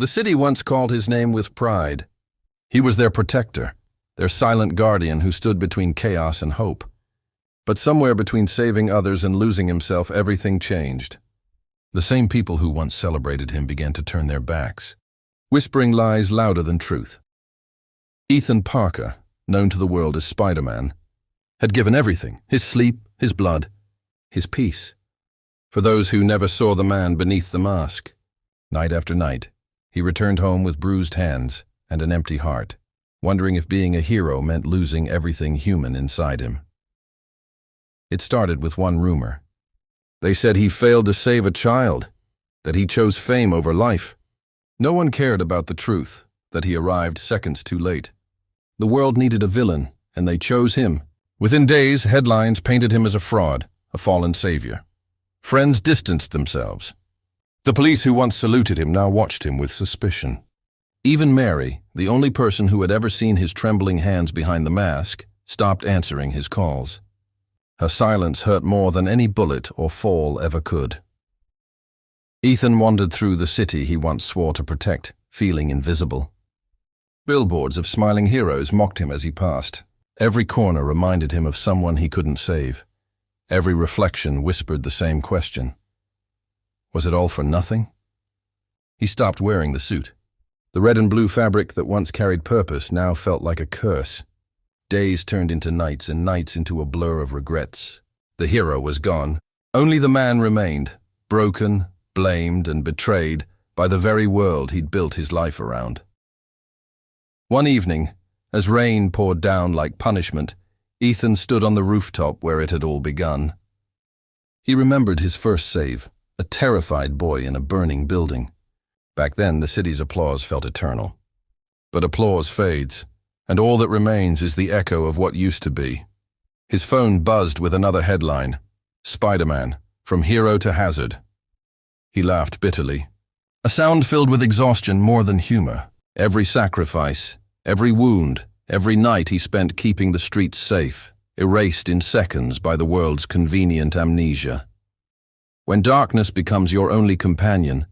The city once called his name with pride. He was their protector, their silent guardian who stood between chaos and hope. But somewhere between saving others and losing himself, everything changed. The same people who once celebrated him began to turn their backs, whispering lies louder than truth. Ethan Parker, known to the world as Spiderman, had given everything, his sleep, his blood, his peace, for those who never saw the man beneath the mask. Night after night, he returned home with bruised hands and an empty heart, wondering if being a hero meant losing everything human inside him. It started with one rumor. They said he failed to save a child, that he chose fame over life. No one cared about the truth, that he arrived seconds too late. The world needed a villain, and they chose him. Within days, headlines painted him as a fraud, a fallen savior. Friends distanced themselves. The police who once saluted him now watched him with suspicion. Even Mary, the only person who had ever seen his trembling hands behind the mask, stopped answering his calls. Her silence hurt more than any bullet or fall ever could. Ethan wandered through the city he once swore to protect, feeling invisible. Billboards of smiling heroes mocked him as he passed. Every corner reminded him of someone he couldn't save. Every reflection whispered the same question. Was it all for nothing? He stopped wearing the suit. The red and blue fabric that once carried purpose now felt like a curse. Days turned into nights and nights into a blur of regrets. The hero was gone. Only the man remained, broken, blamed, and betrayed by the very world he'd built his life around. One evening, as rain poured down like punishment, Ethan stood on the rooftop where it had all begun. He remembered his first save, a terrified boy in a burning building. Back then, the city's applause felt eternal. But applause fades, and all that remains is the echo of what used to be. His phone buzzed with another headline, Spiderman, from hero to hazard. He laughed bitterly, a sound filled with exhaustion more than humor. Every sacrifice, every wound, every night he spent keeping the streets safe, erased in seconds by the world's convenient amnesia. When darkness becomes your only companion,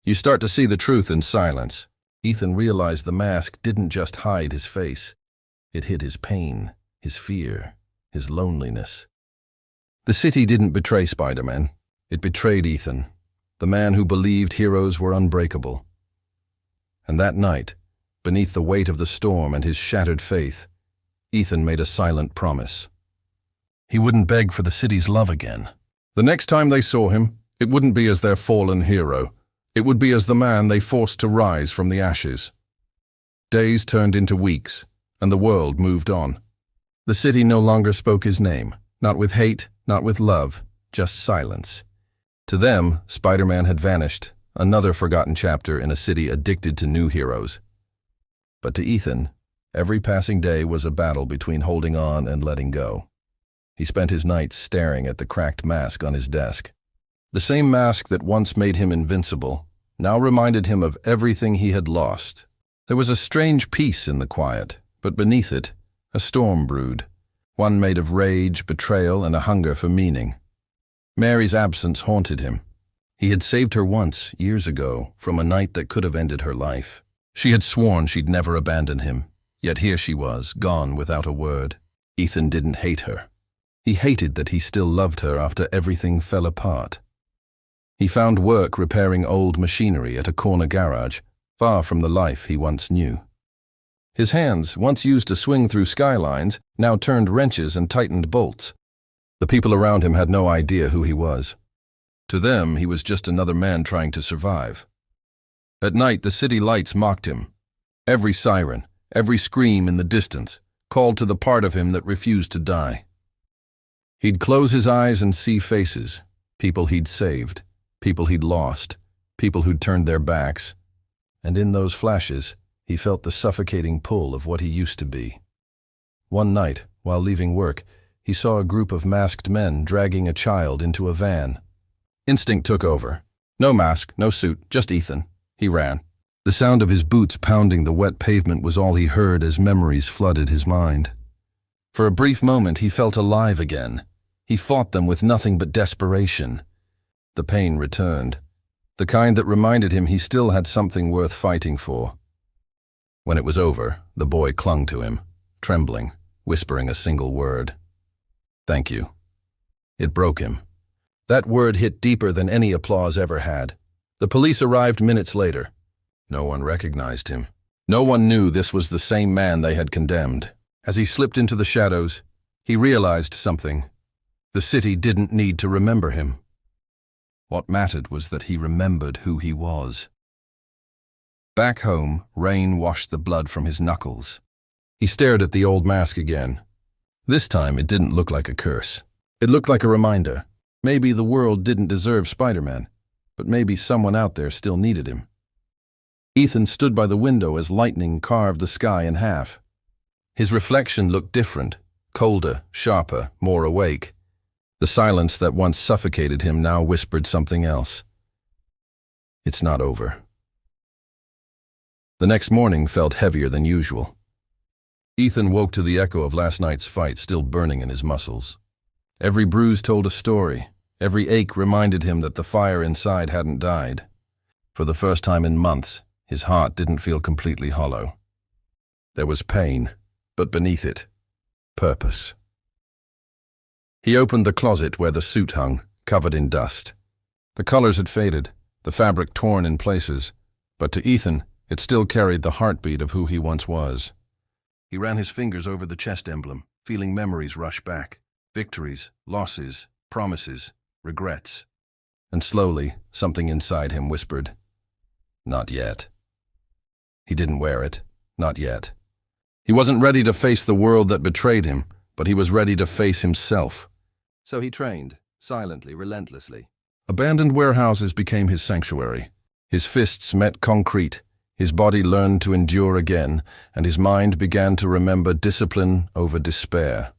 you start to see the truth in silence. Ethan realized the mask didn't just hide his face. It hid his pain, his fear, his loneliness. The city didn't betray Spiderman. It betrayed Ethan, the man who believed heroes were unbreakable. And that night, beneath the weight of the storm and his shattered faith, Ethan made a silent promise. He wouldn't beg for the city's love again. The next time they saw him, it wouldn't be as their fallen hero. It would be as the man they forced to rise from the ashes. Days turned into weeks, and the world moved on. The city no longer spoke his name, not with hate, not with love, just silence. To them, Spiderman had vanished, another forgotten chapter in a city addicted to new heroes. But to Ethan, every passing day was a battle between holding on and letting go. He spent his nights staring at the cracked mask on his desk. The same mask that once made him invincible now reminded him of everything he had lost. There was a strange peace in the quiet, but beneath it, a storm brewed, one made of rage, betrayal, and a hunger for meaning. Mary's absence haunted him. He had saved her once, years ago, from a night that could have ended her life. She had sworn she'd never abandon him, yet here she was, gone without a word. Ethan didn't hate her. He hated that he still loved her after everything fell apart. He found work repairing old machinery at a corner garage, far from the life he once knew. His hands, once used to swing through skylines, now turned wrenches and tightened bolts. The people around him had no idea who he was. To them, he was just another man trying to survive. At night, the city lights mocked him. Every siren, every scream in the distance, called to the part of him that refused to die. He'd close his eyes and see faces, people he'd saved, people he'd lost, people who'd turned their backs, and in those flashes, he felt the suffocating pull of what he used to be. One night, while leaving work, he saw a group of masked men dragging a child into a van. Instinct took over. No mask, no suit, just Ethan. He ran. The sound of his boots pounding the wet pavement was all he heard as memories flooded his mind. For a brief moment, he felt alive again. He fought them with nothing but desperation. The pain returned. the kind that reminded him he still had something worth fighting for. When it was over, the boy clung to him, trembling, whispering a single word. "Thank you." It broke him. That word hit deeper than any applause ever had. The police arrived minutes later. No one recognized him. No one knew this was the same man they had condemned. As he slipped into the shadows, he realized something. The city didn't need to remember him. What mattered was that he remembered who he was. Back home, rain washed the blood from his knuckles. He stared at the old mask again. This time it didn't look like a curse. It looked like a reminder. Maybe the world didn't deserve Spider-Man, but maybe someone out there still needed him. Ethan stood by the window as lightning carved the sky in half. His reflection looked different, colder, sharper, more awake. The silence that once suffocated him now whispered something else. It's not over. The next morning felt heavier than usual. Ethan woke to the echo of last night's fight still burning in his muscles. Every bruise told a story. Every ache reminded him that the fire inside hadn't died. For the first time in months, his heart didn't feel completely hollow. There was pain, but beneath it, purpose. He opened the closet where the suit hung, covered in dust. The colors had faded, the fabric torn in places, but to Ethan, it still carried the heartbeat of who he once was. He ran his fingers over the chest emblem, feeling memories rush back. Victories, losses, promises, regrets. And slowly, something inside him whispered, "Not yet." He didn't wear it, not yet. He wasn't ready to face the world that betrayed him, but he was ready to face himself. So he trained, silently, relentlessly. Abandoned warehouses became his sanctuary. His fists met concrete, his body learned to endure again, and his mind began to remember discipline over despair.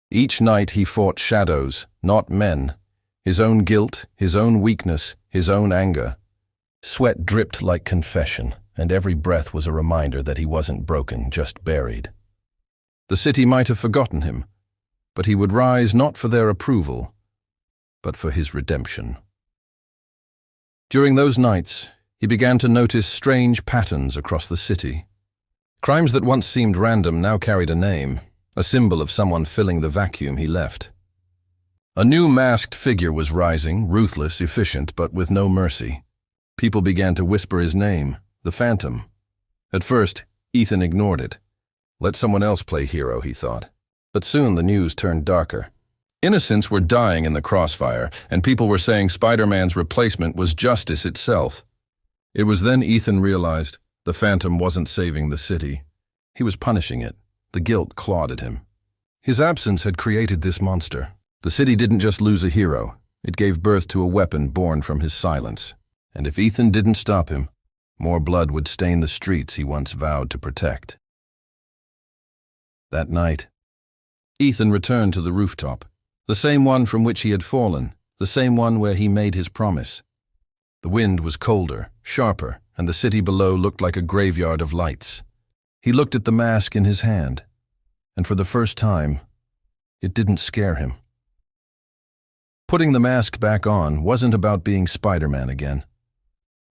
Each night he fought shadows, not men. His own guilt, his own weakness, his own anger. Sweat dripped like confession, and every breath was a reminder that he wasn't broken, just buried. The city might have forgotten him, but he would rise not for their approval, but for his redemption. During those nights, he began to notice strange patterns across the city. Crimes that once seemed random now carried a name, a symbol of someone filling the vacuum he left. A new masked figure was rising, ruthless, efficient, but with no mercy. People began to whisper his name, the Phantom. At first, Ethan ignored it. Let someone else play hero, he thought. But soon the news turned darker. Innocents were dying in the crossfire, and people were saying Spider-Man's replacement was justice itself. It was then Ethan realized the Phantom wasn't saving the city. He was punishing it. The guilt clawed at him. His absence had created this monster. The city didn't just lose a hero. It gave birth to a weapon born from his silence. And if Ethan didn't stop him, more blood would stain the streets he once vowed to protect. That night, Ethan returned to the rooftop, the same one from which he had fallen, the same one where he made his promise. The wind was colder, sharper, and the city below looked like a graveyard of lights. He looked at the mask in his hand, and for the first time, it didn't scare him. Putting the mask back on wasn't about being Spider-Man again.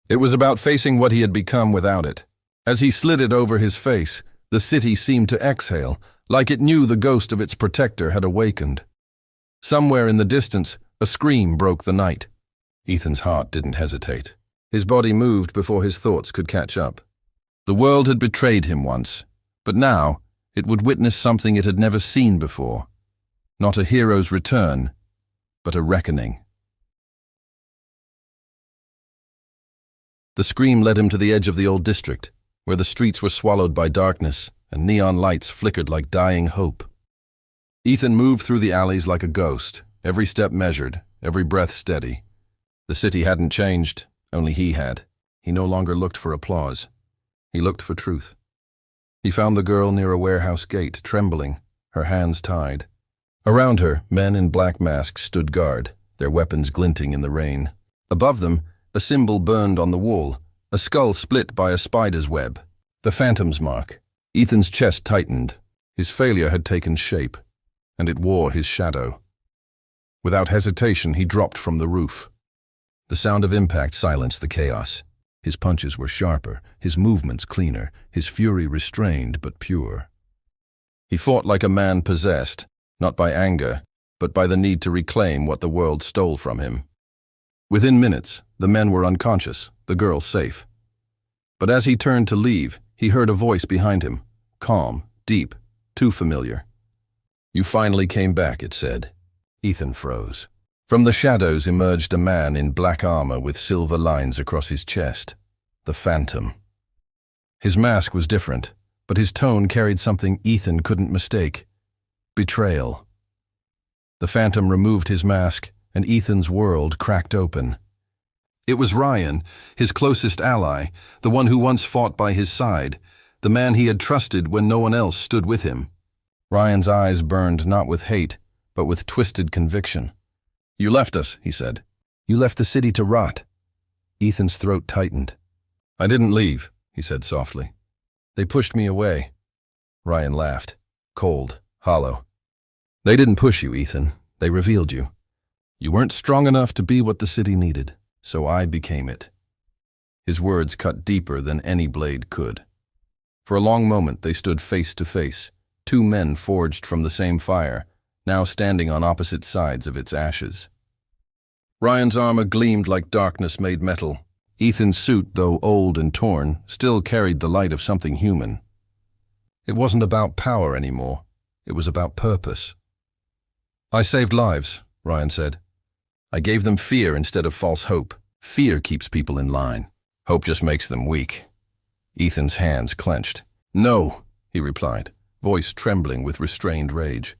It was about facing what he had become without it. As he slid it over his face, the city seemed to exhale, like it knew the ghost of its protector had awakened. Somewhere in the distance, a scream broke the night. Ethan's heart didn't hesitate. His body moved before his thoughts could catch up. The world had betrayed him once, but now it would witness something it had never seen before. Not a hero's return, but a reckoning. The scream led him to the edge of the old district, where the streets were swallowed by darkness and neon lights flickered like dying hope. Ethan moved through the alleys like a ghost, every step measured, every breath steady. The city hadn't changed, only he had. He no longer looked for applause. He looked for truth. He found the girl near a warehouse gate, trembling, her hands tied. Around her, men in black masks stood guard, their weapons glinting in the rain. Above them, a symbol burned on the wall, a skull split by a spider's web. The Phantom's mark. Ethan's chest tightened. His failure had taken shape, and it wore his shadow. Without hesitation, he dropped from the roof. The sound of impact silenced the chaos. His punches were sharper, his movements cleaner, his fury restrained but pure. He fought like a man possessed, not by anger, but by the need to reclaim what the world stole from him. Within minutes, the men were unconscious, the girl safe. But as he turned to leave, he heard a voice behind him, calm, deep, too familiar. "You finally came back," it said. Ethan froze. From the shadows emerged a man in black armor with silver lines across his chest, the Phantom. His mask was different, but his tone carried something Ethan couldn't mistake: betrayal. The Phantom removed his mask, and Ethan's world cracked open. It was Ryan, his closest ally, the one who once fought by his side, the man he had trusted when no one else stood with him. Ryan's eyes burned not with hate, but with twisted conviction. "You left us," he said. "You left the city to rot." Ethan's throat tightened. "I didn't leave," he said softly. "They pushed me away." Ryan laughed, cold, hollow. "They didn't push you, Ethan. They revealed you. You weren't strong enough to be what the city needed, so I became it." His words cut deeper than any blade could. For a long moment they stood face to face, two men forged from the same fire, now standing on opposite sides of its ashes. Ryan's armor gleamed like darkness-made metal. Ethan's suit, though old and torn, still carried the light of something human. It wasn't about power anymore. It was about purpose. "I saved lives," Ryan said. "I gave them fear instead of false hope. Fear keeps people in line. Hope just makes them weak." Ethan's hands clenched. "No," he replied, voice trembling with restrained rage.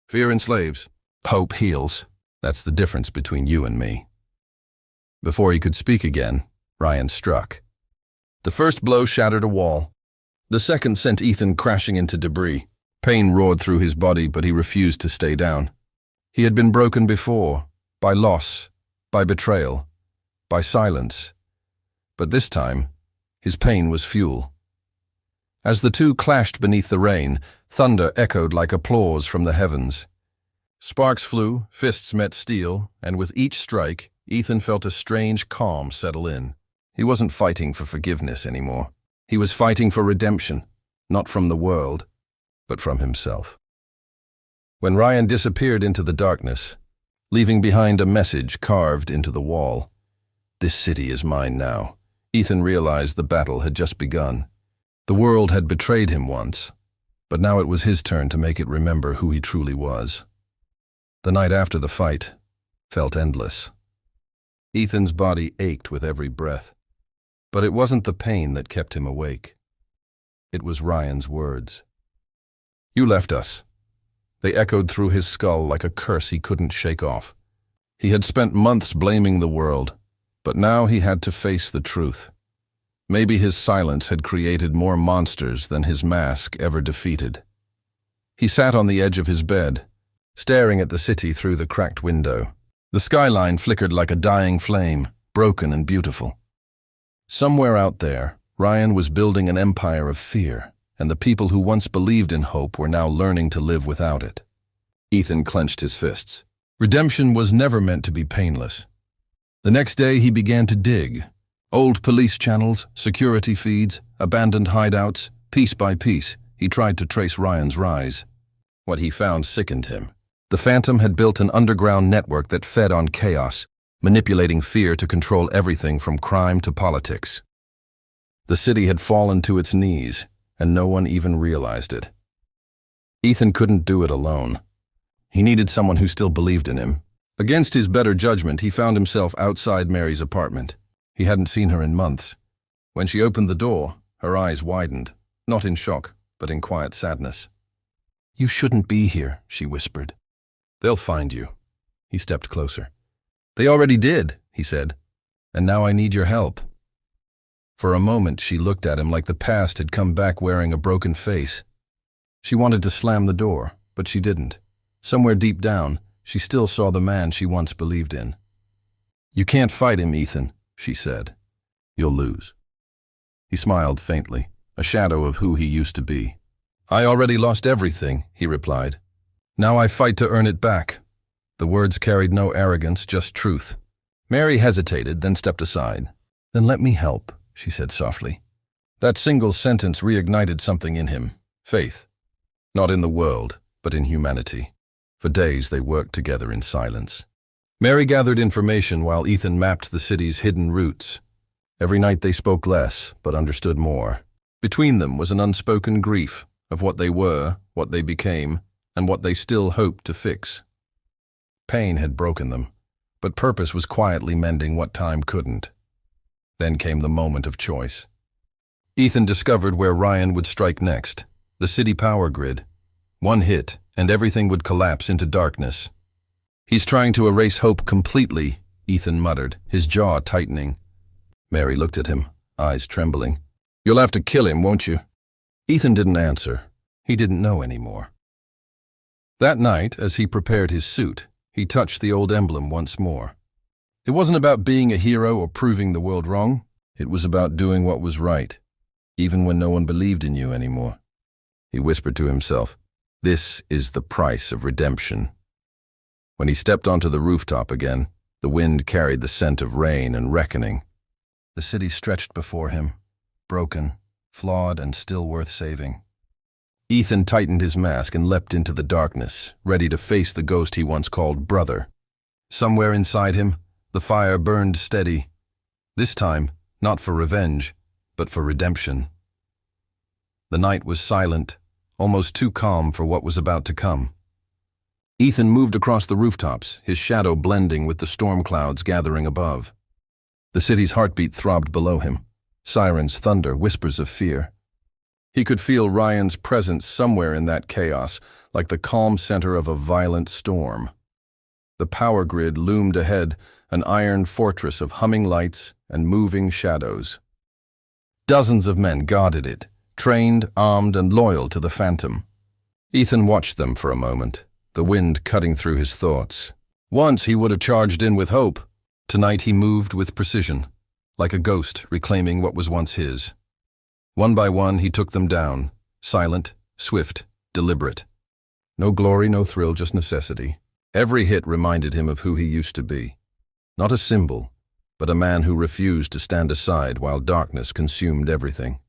"Fear enslaves. Hope heals. That's the difference between you and me." Before he could speak again, Ryan struck. The first blow shattered a wall. The second sent Ethan crashing into debris. Pain roared through his body, but he refused to stay down. He had been broken before, by loss, by betrayal, by silence. But this time, his pain was fuel. As the two clashed beneath the rain, thunder echoed like applause from the heavens. Sparks flew, fists met steel, and with each strike, Ethan felt a strange calm settle in. He wasn't fighting for forgiveness anymore. He was fighting for redemption, not from the world, but from himself. When Ryan disappeared into the darkness, leaving behind a message carved into the wall, "This city is mine now," Ethan realized the battle had just begun. The world had betrayed him once, but now it was his turn to make it remember who he truly was. The night after the fight felt endless. Ethan's body ached with every breath, but it wasn't the pain that kept him awake. It was Ryan's words. "You left us." They echoed through his skull like a curse he couldn't shake off. He had spent months blaming the world, but now he had to face the truth. Maybe his silence had created more monsters than his mask ever defeated. He sat on the edge of his bed, staring at the city through the cracked window. The skyline flickered like a dying flame, broken and beautiful. Somewhere out there, Ryan was building an empire of fear, and the people who once believed in hope were now learning to live without it. Ethan clenched his fists. Redemption was never meant to be painless. The next day he began to dig. Old police channels, security feeds, abandoned hideouts, piece by piece, he tried to trace Ryan's rise. What he found sickened him. The Phantom had built an underground network that fed on chaos, manipulating fear to control everything from crime to politics. The city had fallen to its knees, and no one even realized it. Ethan couldn't do it alone. He needed someone who still believed in him. Against his better judgment, he found himself outside Mary's apartment. He hadn't seen her in months. When she opened the door, her eyes widened, not in shock, but in quiet sadness. "You shouldn't be here," she whispered. "They'll find you." He stepped closer. "They already did," he said, "and now I need your help." For a moment, she looked at him like the past had come back wearing a broken face. She wanted to slam the door, but she didn't. Somewhere deep down, she still saw the man she once believed in. "You can't fight him, Ethan," she said. "You'll lose." He smiled faintly, a shadow of who he used to be. "I already lost everything," he replied. "Now I fight to earn it back." The words carried no arrogance, just truth. Mary hesitated, then stepped aside. "Then let me help," she said softly. That single sentence reignited something in him. Faith. Not in the world, but in humanity. For days they worked together in silence. Mary gathered information while Ethan mapped the city's hidden routes. Every night they spoke less, but understood more. Between them was an unspoken grief of what they were, what they became, and what they still hoped to fix. Pain had broken them, but purpose was quietly mending what time couldn't. Then came the moment of choice. Ethan discovered where Ryan would strike next, the city power grid. One hit, and everything would collapse into darkness. "He's trying to erase hope completely," Ethan muttered, his jaw tightening. Mary looked at him, eyes trembling. "You'll have to kill him, won't you?" Ethan didn't answer. He didn't know anymore. That night, as he prepared his suit, he touched the old emblem once more. It wasn't about being a hero or proving the world wrong. It was about doing what was right, even when no one believed in you anymore. He whispered to himself, "This is the price of redemption." When he stepped onto the rooftop again, the wind carried the scent of rain and reckoning. The city stretched before him, broken, flawed, and still worth saving. Ethan tightened his mask and leapt into the darkness, ready to face the ghost he once called brother. Somewhere inside him, the fire burned steady. This time, not for revenge, but for redemption. The night was silent, almost too calm for what was about to come. Ethan moved across the rooftops, his shadow blending with the storm clouds gathering above. The city's heartbeat throbbed below him. Sirens, thunder, whispers of fear. He could feel Ryan's presence somewhere in that chaos, like the calm center of a violent storm. The power grid loomed ahead, an iron fortress of humming lights and moving shadows. Dozens of men guarded it, trained, armed, and loyal to the Phantom. Ethan watched them for a moment, the wind cutting through his thoughts. Once he would have charged in with hope. Tonight he moved with precision, like a ghost reclaiming what was once his. One by one he took them down, silent, swift, deliberate. No glory, no thrill, just necessity. Every hit reminded him of who he used to be. Not a symbol, but a man who refused to stand aside while darkness consumed everything.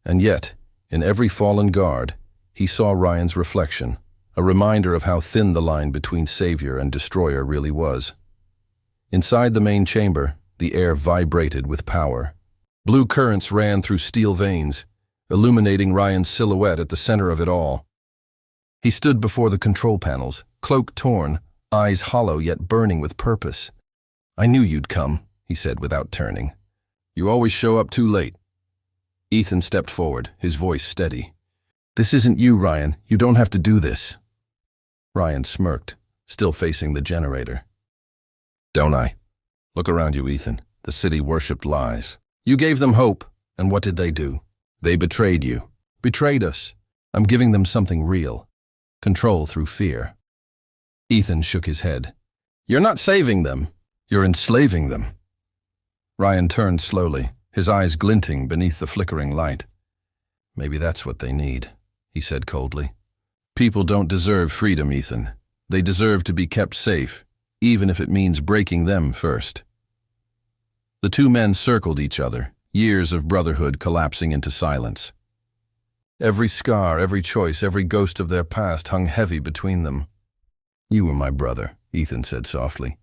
And yet, in every fallen guard, he saw Ryan's reflection, a reminder of how thin the line between savior and destroyer really was. Inside the main chamber, the air vibrated with power. Blue currents ran through steel veins, illuminating Ryan's silhouette at the center of it all. He stood before the control panels, cloak torn, eyes hollow yet burning with purpose. "I knew you'd come," he said without turning. "You always show up too late." Ethan stepped forward, his voice steady. "This isn't you, Ryan. You don't have to do this." Ryan smirked, still facing the generator. "Don't I? Look around you, Ethan. The city worshipped lies. You gave them hope, and what did they do? They betrayed you. Betrayed us. I'm giving them something real. Control through fear." Ethan shook his head. "You're not saving them. You're enslaving them." Ryan turned slowly, his eyes glinting beneath the flickering light. "Maybe that's what they need," he said coldly. "People don't deserve freedom, Ethan. They deserve to be kept safe, even if it means breaking them first." The two men circled each other, years of brotherhood collapsing into silence. Every scar, every choice, every ghost of their past hung heavy between them. "You were my brother," Ethan said softly.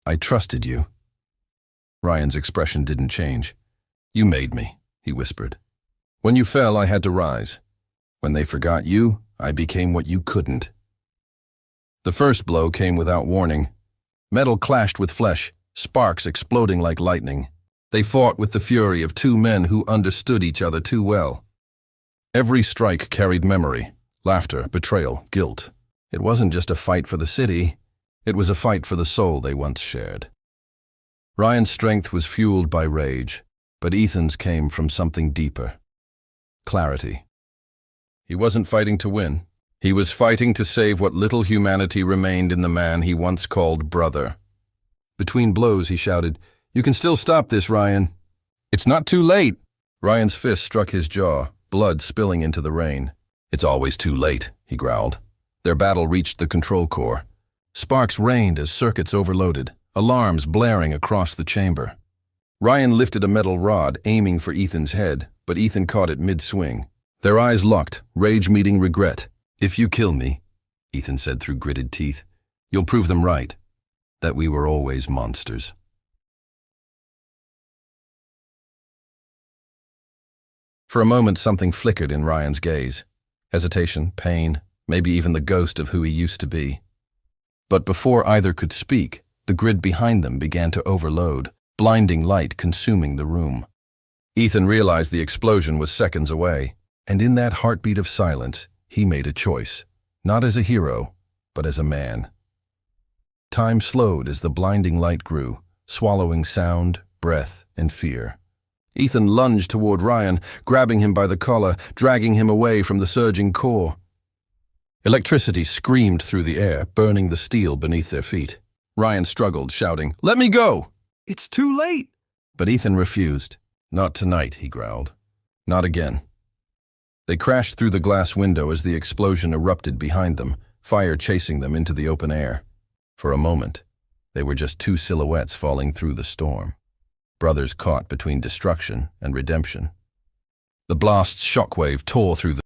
"I trusted you." Ryan's expression didn't change. "You made me," he whispered. "When you fell, I had to rise. When they forgot you, I became what you couldn't." The first blow came without warning. Metal clashed with flesh, sparks exploding like lightning. They fought with the fury of two men who understood each other too well. Every strike carried memory, laughter, betrayal, guilt. It wasn't just a fight for the city, it was a fight for the soul they once shared. Ryan's strength was fueled by rage, but Ethan's came from something deeper. Clarity. He wasn't fighting to win. He was fighting to save what little humanity remained in the man he once called brother. Between blows, he shouted, "You can still stop this, Ryan. It's not too late." Ryan's fist struck his jaw, blood spilling into the rain. "It's always too late," he growled. Their battle reached the control core. Sparks rained as circuits overloaded. alarms blaring across the chamber. Ryan lifted a metal rod, aiming for Ethan's head, but Ethan caught it mid-swing. Their eyes locked, rage meeting regret. "If you kill me," Ethan said through gritted teeth, "you'll prove them right, that we were always monsters." For a moment, something flickered in Ryan's gaze. Hesitation, pain, maybe even the ghost of who he used to be. But before either could speak, the grid behind them began to overload, blinding light consuming the room. Ethan realized the explosion was seconds away, and in that heartbeat of silence, he made a choice, not as a hero, but as a man. Time slowed as the blinding light grew, swallowing sound, breath, and fear. Ethan lunged toward Ryan, grabbing him by the collar, dragging him away from the surging core. Electricity screamed through the air, burning the steel beneath their feet. Ryan struggled, shouting, "Let me go!" "It's too late!" But Ethan refused. "Not tonight," he growled. "Not again." They crashed through the glass window as the explosion erupted behind them, fire chasing them into the open air. For a moment, they were just two silhouettes falling through the storm. Brothers caught between destruction and redemption. The blast's shockwave tore through the